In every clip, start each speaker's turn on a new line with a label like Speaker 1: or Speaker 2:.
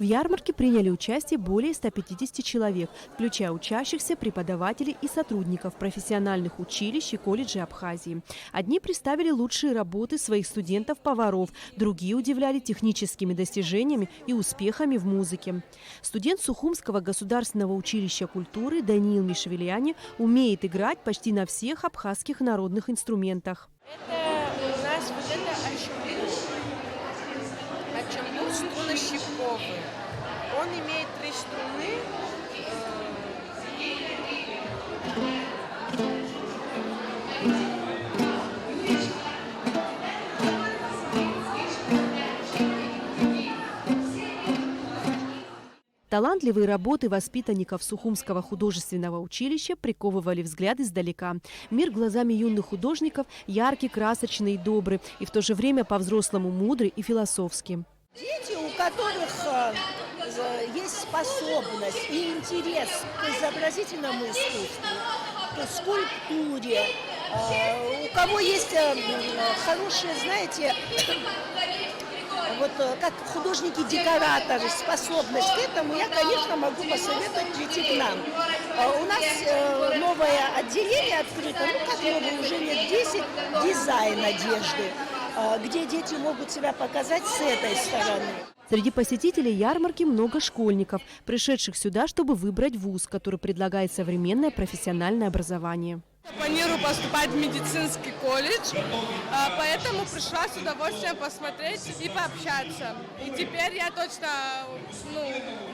Speaker 1: В ярмарке приняли участие более 150 человек, включая учащихся, преподавателей и сотрудников профессиональных училищ и колледжей Абхазии. Одни представили лучшие работы своих студентов-поваров, другие удивляли техническими достижениями и успехами в музыке. Студент Сухумского государственного училища культуры Даниил Мишвильяни умеет играть почти на всех абхазских народных инструментах.
Speaker 2: Это у нас вот это ачамбур струнно-щипковый. Он имеет 3 струны.
Speaker 1: Талантливые работы воспитанников Сухумского художественного училища приковывали взгляд издалека. Мир глазами юных художников яркий, красочный и добрый, и в то же время по-взрослому мудрый и философский.
Speaker 3: Дети, у которых есть способность и интерес к изобразительному искусству, к скульптуре, у кого есть хорошие, знаете, вот как художники-декораторы, способность к этому, я, конечно, могу посоветовать прийти к нам. У нас новое отделение открыто, как новое, уже лет 10, дизайн одежды, где дети могут себя показать с этой стороны.
Speaker 1: Среди посетителей ярмарки много школьников, пришедших сюда, чтобы выбрать вуз, который предлагает современное профессиональное образование.
Speaker 2: Планирую поступать в медицинский колледж, поэтому пришла с удовольствием посмотреть и пообщаться. И теперь я точно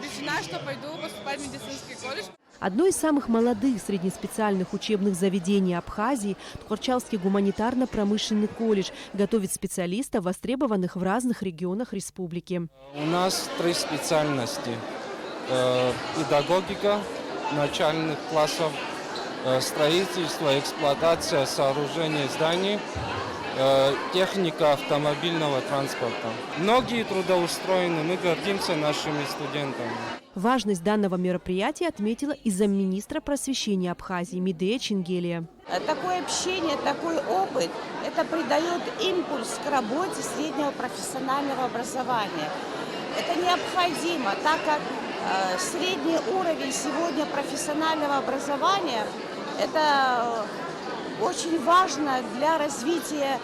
Speaker 2: решена, что пойду поступать в медицинский колледж.
Speaker 1: Одно из самых молодых среднеспециальных учебных заведений Абхазии – Тхорчалский гуманитарно-промышленный колледж готовит специалистов, востребованных в разных регионах республики.
Speaker 4: У нас 3 специальности – педагогика начальных классов, строительство, эксплуатация сооружений зданий, техника автомобильного транспорта. Многие трудоустроены, мы гордимся нашими студентами.
Speaker 1: Важность данного мероприятия отметила и замминистра просвещения Абхазии Медея Чингелия.
Speaker 5: Такое общение, такой опыт, это придает импульс к работе среднего профессионального образования. Это необходимо, так как средний уровень сегодня профессионального образования – это очень важно для развития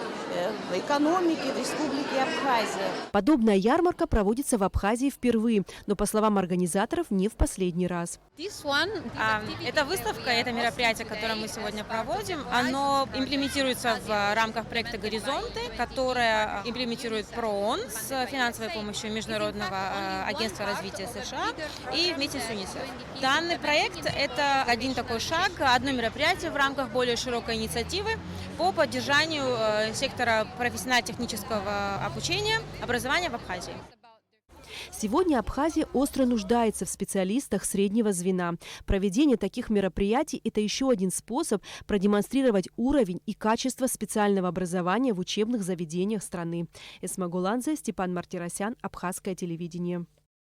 Speaker 5: экономики в Республике Абхазия.
Speaker 1: Подобная ярмарка проводится в Абхазии впервые, но, по словам организаторов, не в последний раз.
Speaker 6: Это выставка, это мероприятие, которое мы сегодня проводим. Оно имплементируется в рамках проекта «Горизонты», которое имплементирует ПРООН с финансовой помощью Международного агентства развития США и вместе с ЮНИСЕФ. Данный проект – это один такой шаг, одно мероприятие в рамках более широкой инициативы по поддержанию сектора профессионально-технического обучения, образования в Абхазии.
Speaker 1: Сегодня Абхазия остро нуждается в специалистах среднего звена. Проведение таких мероприятий – это еще один способ продемонстрировать уровень и качество специального образования в учебных заведениях страны. Эсма Гуланзе, Степан Мартиросян, Абхазское телевидение.